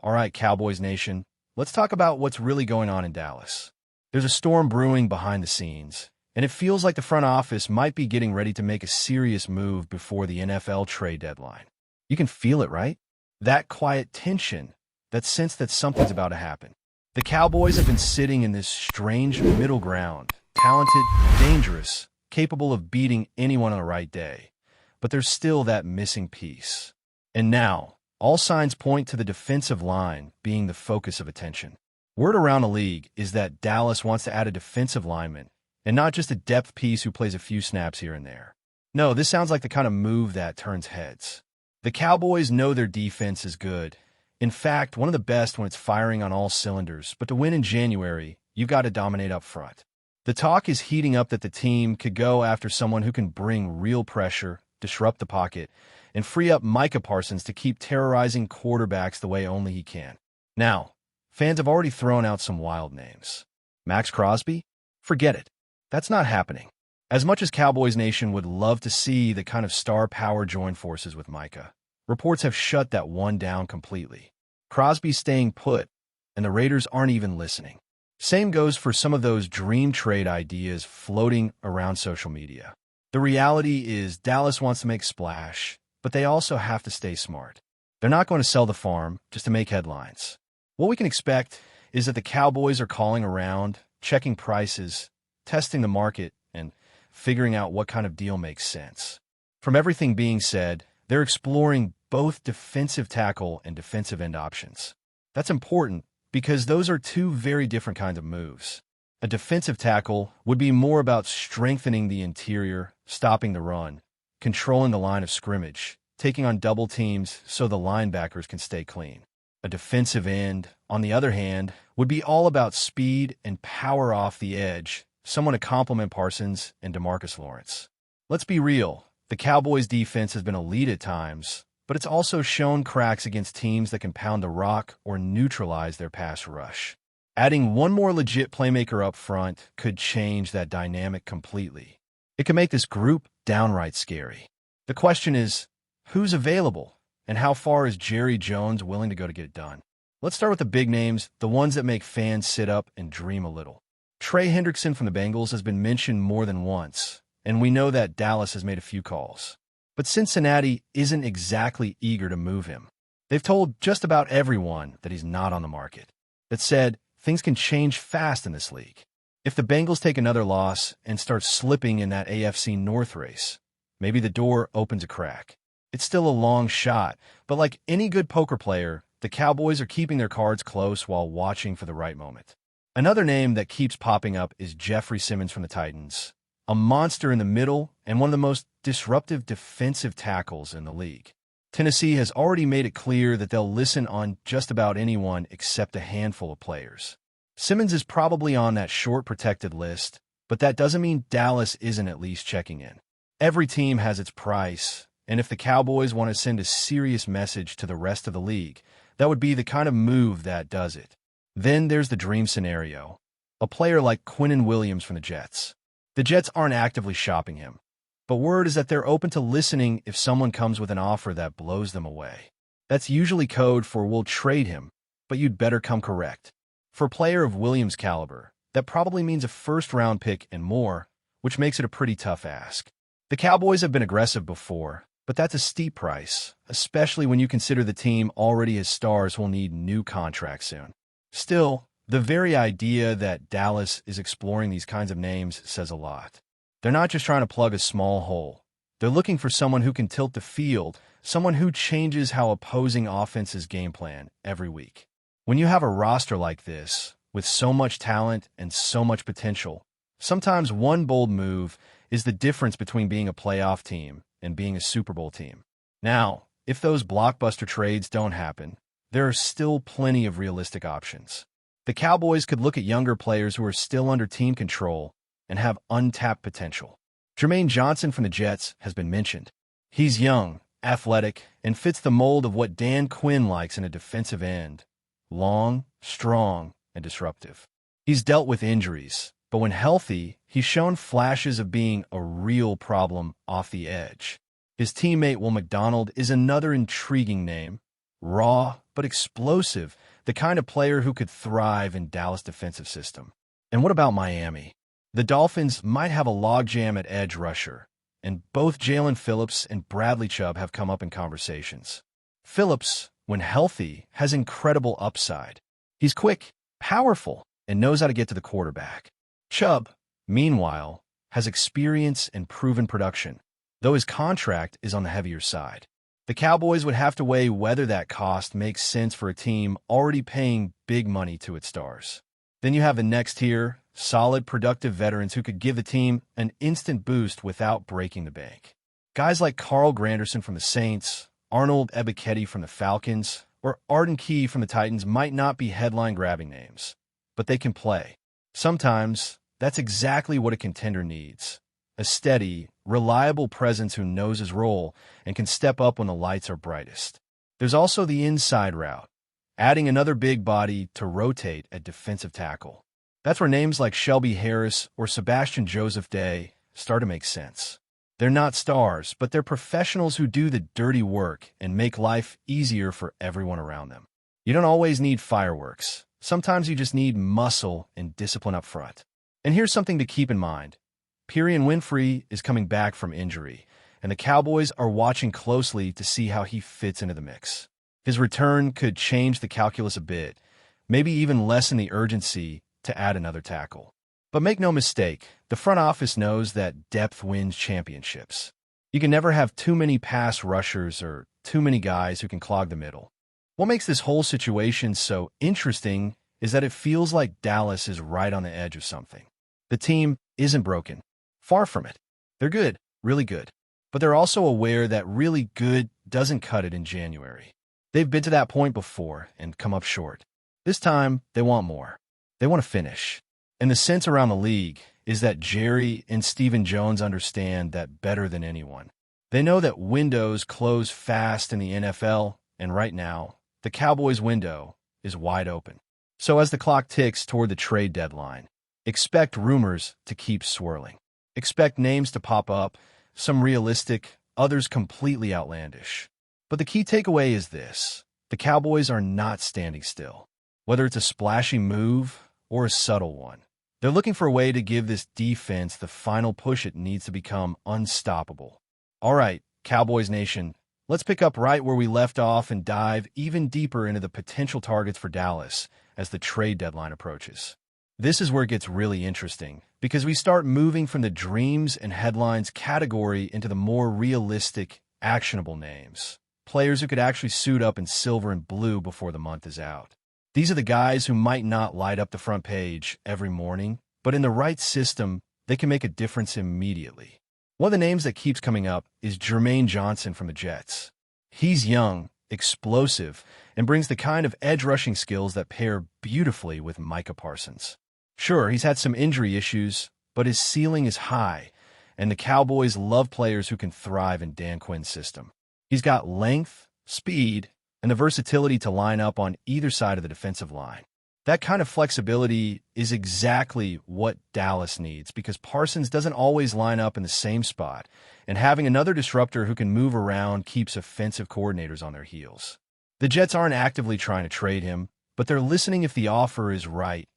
All right, Cowboys Nation, let's talk about what's really going on in Dallas. There's a storm brewing behind the scenes, and it feels like the front office might be getting ready to make a serious move before the NFL trade deadline. You can feel it, right? That quiet tension, that sense that something's about to happen. The Cowboys have been sitting in this strange middle ground, talented, dangerous, capable of beating anyone on the right day. But there's still that missing piece. And now, all signs point to the defensive line being the focus of attention. Word around the league is that Dallas wants to add a defensive lineman, and not just a depth piece who plays a few snaps here and there. No, this sounds like the kind of move that turns heads. The Cowboys know their defense is good. In fact, one of the best when it's firing on all cylinders, but to win in January, you've got to dominate up front. The talk is heating up that the team could go after someone who can bring real pressure, disrupt the pocket, and free up Micah Parsons to keep terrorizing quarterbacks the way only he can. Now, fans have already thrown out some wild names. Max Crosby? Forget it. That's not happening. As much as Cowboys Nation would love to see the kind of star power join forces with Micah, reports have shut that one down completely. Crosby's staying put, and the Raiders aren't even listening. Same goes for some of those dream trade ideas floating around social media. The reality is Dallas wants to make splash, but they also have to stay smart. They're not going to sell the farm just to make headlines. What we can expect is that the Cowboys are calling around, checking prices, testing the market, and figuring out what kind of deal makes sense. From everything being said, they're exploring both defensive tackle and defensive end options. That's important because those are two very different kinds of moves. A defensive tackle would be more about strengthening the interior, stopping the run, controlling the line of scrimmage, taking on double teams so the linebackers can stay clean. A defensive end, on the other hand, would be all about speed and power off the edge, someone to complement Parsons and DeMarcus Lawrence. Let's be real, the Cowboys' defense has been elite at times, but it's also shown cracks against teams that can pound the rock or neutralize their pass rush. Adding one more legit playmaker up front could change that dynamic completely. It can make this group downright scary. The question is, who's available, and how far is Jerry Jones willing to go to get it done? Let's start with the big names, the ones that make fans sit up and dream a little. Trey Hendrickson from the Bengals has been mentioned more than once, and we know that Dallas has made a few calls. But Cincinnati isn't exactly eager to move him. They've told just about everyone that he's not on the market. That said, things can change fast in this league. If the Bengals take another loss and start slipping in that AFC North race, maybe the door opens a crack. It's still a long shot, but like any good poker player, the Cowboys are keeping their cards close while watching for the right moment. Another name that keeps popping up is Jeffrey Simmons from the Titans, a monster in the middle and one of the most disruptive defensive tackles in the league. Tennessee has already made it clear that they'll listen on just about anyone except a handful of players. Simmons is probably on that short protected list, but that doesn't mean Dallas isn't at least checking in. Every team has its price, and if the Cowboys want to send a serious message to the rest of the league, that would be the kind of move that does it. Then there's the dream scenario, a player like Quinnen Williams from the Jets. The Jets aren't actively shopping him, but word is that they're open to listening if someone comes with an offer that blows them away. That's usually code for we'll trade him, but you'd better come correct. For a player of Williams' caliber, that probably means a first-round pick and more, which makes it a pretty tough ask. The Cowboys have been aggressive before, but that's a steep price, especially when you consider the team already has stars who will need new contracts soon. Still, the very idea that Dallas is exploring these kinds of names says a lot. They're not just trying to plug a small hole. They're looking for someone who can tilt the field, someone who changes how opposing offenses game plan every week. When you have a roster like this, with so much talent and so much potential, sometimes one bold move is the difference between being a playoff team and being a Super Bowl team. Now, if those blockbuster trades don't happen, there are still plenty of realistic options. The Cowboys could look at younger players who are still under team control and have untapped potential. Jermaine Johnson from the Jets has been mentioned. He's young, athletic, and fits the mold of what Dan Quinn likes in a defensive end. Long, strong, and disruptive. He's dealt with injuries, but when healthy, he's shown flashes of being a real problem off the edge. His teammate Will McDonald is another intriguing name. Raw, but explosive, the kind of player who could thrive in Dallas' defensive system. And what about Miami? The Dolphins might have a logjam at edge rusher, and both Jalen Phillips and Bradley Chubb have come up in conversations. Phillips, when healthy, has incredible upside. He's quick, powerful, and knows how to get to the quarterback. Chubb, meanwhile, has experience and proven production, though his contract is on the heavier side. The Cowboys would have to weigh whether that cost makes sense for a team already paying big money to its stars. Then you have the next tier, solid, productive veterans who could give the team an instant boost without breaking the bank. Guys like Carl Granderson from the Saints, Arnold Ebiketie from the Falcons, or Arden Key from the Titans might not be headline-grabbing names, but they can play. Sometimes, that's exactly what a contender needs. A steady, reliable presence who knows his role and can step up when the lights are brightest. There's also the inside route, adding another big body to rotate at defensive tackle. That's where names like Shelby Harris or Sebastian Joseph Day start to make sense. They're not stars, but they're professionals who do the dirty work and make life easier for everyone around them. You don't always need fireworks. Sometimes you just need muscle and discipline up front. And here's something to keep in mind. Perion Winfrey is coming back from injury, and the Cowboys are watching closely to see how he fits into the mix. His return could change the calculus a bit, maybe even lessen the urgency to add another tackle. But make no mistake, the front office knows that depth wins championships. You can never have too many pass rushers or too many guys who can clog the middle. What makes this whole situation so interesting is that it feels like Dallas is right on the edge of something. The team isn't broken. Far from it. They're good, really good. But they're also aware that really good doesn't cut it in January. They've been to that point before and come up short. This time, they want more. They want to finish. And the sense around the league is that Jerry and Stephen Jones understand that better than anyone. They know that windows close fast in the NFL, and right now, the Cowboys' window is wide open. So as the clock ticks toward the trade deadline, expect rumors to keep swirling. Expect names to pop up, some realistic, others completely outlandish. But the key takeaway is this. The Cowboys are not standing still. Whether it's a splashy move or a subtle one, they're looking for a way to give this defense the final push it needs to become unstoppable. All right, Cowboys Nation, let's pick up right where we left off and dive even deeper into the potential targets for Dallas as the trade deadline approaches. This is where it gets really interesting, because we start moving from the dreams and headlines category into the more realistic, actionable names. Players who could actually suit up in silver and blue before the month is out. These are the guys who might not light up the front page every morning, but in the right system, they can make a difference immediately. One of the names that keeps coming up is Jermaine Johnson from the Jets. He's young, explosive, and brings the kind of edge-rushing skills that pair beautifully with Micah Parsons. Sure, he's had some injury issues, but his ceiling is high, and the Cowboys love players who can thrive in Dan Quinn's system. He's got length, speed, and the versatility to line up on either side of the defensive line. That kind of flexibility is exactly what Dallas needs, because Parsons doesn't always line up in the same spot, and having another disruptor who can move around keeps offensive coordinators on their heels. The Jets aren't actively trying to trade him, but they're listening if the offer is right.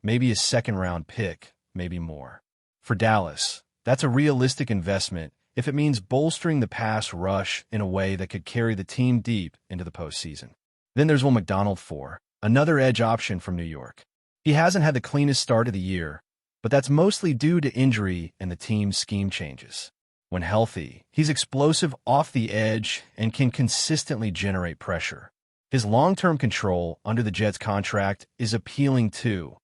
Maybe a second-round pick, maybe more. For Dallas, that's a realistic investment if it means bolstering the pass rush in a way that could carry the team deep into the postseason. Then there's Will McDonald IV, another edge option from New York. He hasn't had the cleanest start of the year, but that's mostly due to injury and the team's scheme changes. When healthy, he's explosive off the edge and can consistently generate pressure. His long-term control under the Jets' contract is appealing too.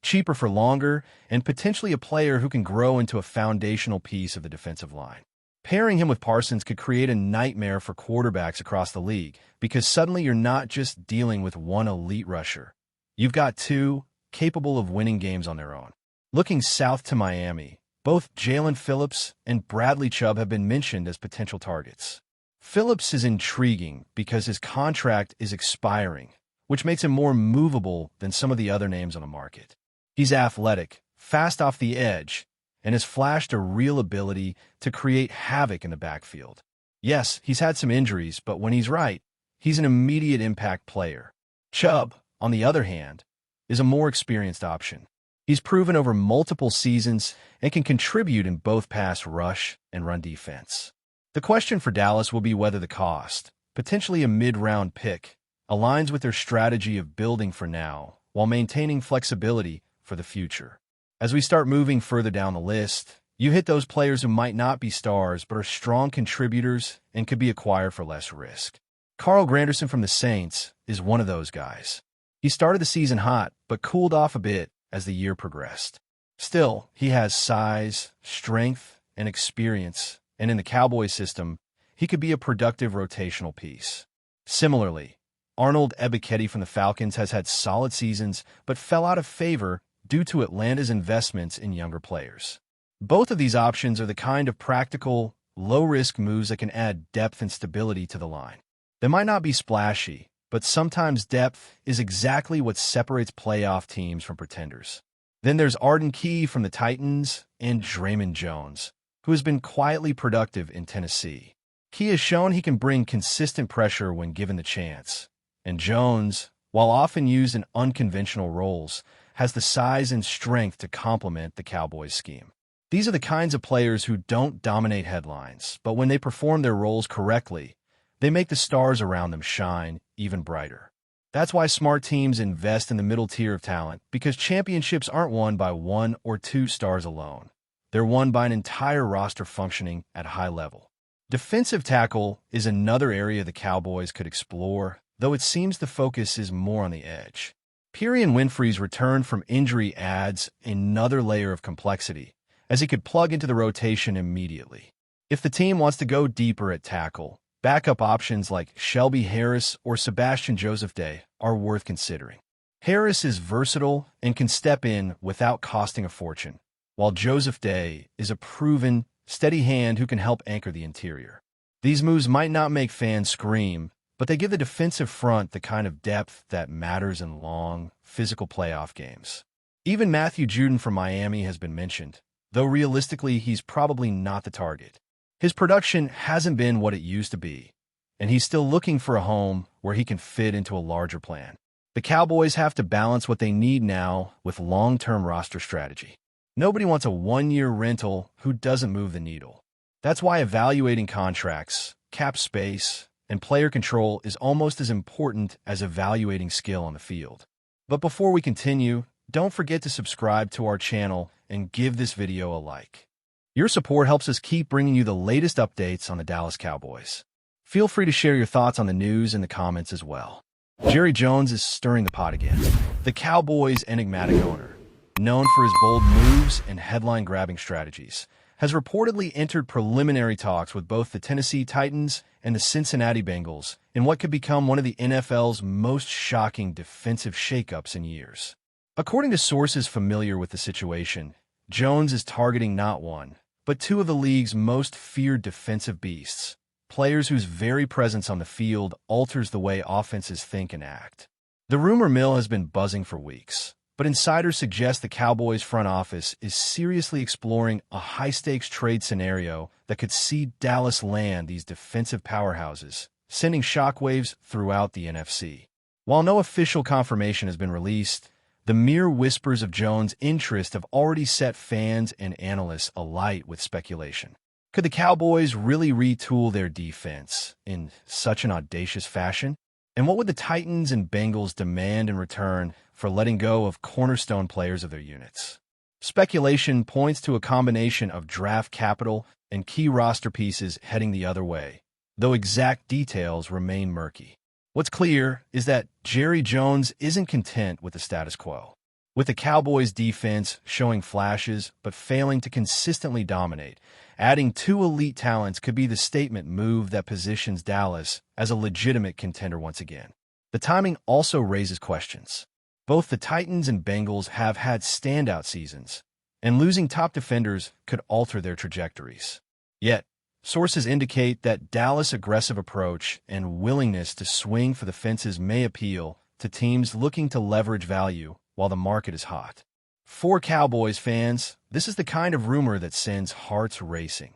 Cheaper for longer, and potentially a player who can grow into a foundational piece of the defensive line. Pairing him with Parsons could create a nightmare for quarterbacks across the league, because suddenly you're not just dealing with one elite rusher. You've got two capable of winning games on their own. Looking south to Miami, both Jalen Phillips and Bradley Chubb have been mentioned as potential targets. Phillips is intriguing because his contract is expiring, which makes him more movable than some of the other names on the market. He's athletic, fast off the edge, and has flashed a real ability to create havoc in the backfield. Yes, he's had some injuries, but when he's right, he's an immediate impact player. Chubb, on the other hand, is a more experienced option. He's proven over multiple seasons and can contribute in both pass rush and run defense. The question for Dallas will be whether the cost, potentially a mid-round pick, aligns with their strategy of building for now while maintaining flexibility for the future. As we start moving further down the list, you hit those players who might not be stars but are strong contributors and could be acquired for less risk. Carl Granderson from the Saints is one of those guys. He started the season hot but cooled off a bit as the year progressed. Still, he has size, strength, and experience, and in the Cowboys system, he could be a productive rotational piece. Similarly, Arnold Ebiketie from the Falcons has had solid seasons but fell out of favor due to Atlanta's investments in younger players. Both of these options are the kind of practical, low-risk moves that can add depth and stability to the line. They might not be splashy, but sometimes depth is exactly what separates playoff teams from pretenders. Then there's Arden Key from the Titans and Draymond Jones, who has been quietly productive in Tennessee. Key has shown he can bring consistent pressure when given the chance, and Jones, while often used in unconventional roles, has the size and strength to complement the Cowboys scheme. These are the kinds of players who don't dominate headlines, but when they perform their roles correctly, they make the stars around them shine even brighter. That's why smart teams invest in the middle tier of talent, because championships aren't won by one or two stars alone. They're won by an entire roster functioning at high level. Defensive tackle is another area the Cowboys could explore, though it seems the focus is more on the edge. Perion Winfrey's return from injury adds another layer of complexity, as he could plug into the rotation immediately. If the team wants to go deeper at tackle, backup options like Shelby Harris or Sebastian Joseph Day are worth considering. Harris is versatile and can step in without costing a fortune, while Joseph Day is a proven, steady hand who can help anchor the interior. These moves might not make fans scream, but they give the defensive front the kind of depth that matters in long, physical playoff games. Even Matthew Judon from Miami has been mentioned, though realistically he's probably not the target. His production hasn't been what it used to be, and he's still looking for a home where he can fit into a larger plan. The Cowboys have to balance what they need now with long-term roster strategy. Nobody wants a one-year rental who doesn't move the needle. That's why evaluating contracts, cap space, and player control is almost as important as evaluating skill on the field. But before we continue, don't forget to subscribe to our channel and give this video a like. Your support helps us keep bringing you the latest updates on the Dallas Cowboys. Feel free to share your thoughts on the news in the comments as well. Jerry Jones is stirring the pot again. The Cowboys' enigmatic owner, known for his bold moves and headline-grabbing strategies, has reportedly entered preliminary talks with both the Tennessee Titans and the Cincinnati Bengals in what could become one of the NFL's most shocking defensive shakeups in years. According to sources familiar with the situation, Jones is targeting not one, but two of the league's most feared defensive beasts, players whose very presence on the field alters the way offenses think and act. The rumor mill has been buzzing for weeks, but insiders suggest the Cowboys front office is seriously exploring a high-stakes trade scenario that could see Dallas land these defensive powerhouses, sending shockwaves throughout the NFC. While no official confirmation has been released, the mere whispers of Jones' interest have already set fans and analysts alight with speculation. Could the Cowboys really retool their defense in such an audacious fashion? And what would the Titans and Bengals demand in return for letting go of cornerstone players of their units? Speculation points to a combination of draft capital and key roster pieces heading the other way, though exact details remain murky. What's clear is that Jerry Jones isn't content with the status quo. With the Cowboys' defense showing flashes but failing to consistently dominate, adding two elite talents could be the statement move that positions Dallas as a legitimate contender once again. The timing also raises questions. Both the Titans and Bengals have had standout seasons, and losing top defenders could alter their trajectories. Yet, sources indicate that Dallas' aggressive approach and willingness to swing for the fences may appeal to teams looking to leverage value while the market is hot. For Cowboys fans, this is the kind of rumor that sends hearts racing.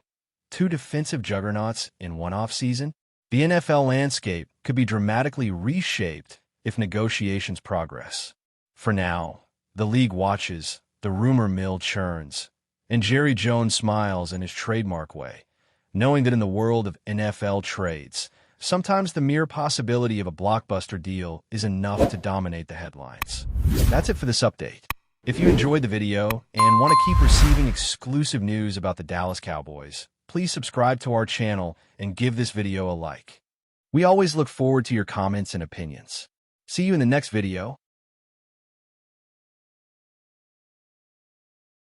Two defensive juggernauts in one offseason? The NFL landscape could be dramatically reshaped if negotiations progress. For now, the league watches, the rumor mill churns, and Jerry Jones smiles in his trademark way, knowing that in the world of NFL trades, sometimes the mere possibility of a blockbuster deal is enough to dominate the headlines. That's it for this update. If you enjoyed the video and want to keep receiving exclusive news about the Dallas Cowboys, please subscribe to our channel and give this video a like. We always look forward to your comments and opinions. See you in the next video.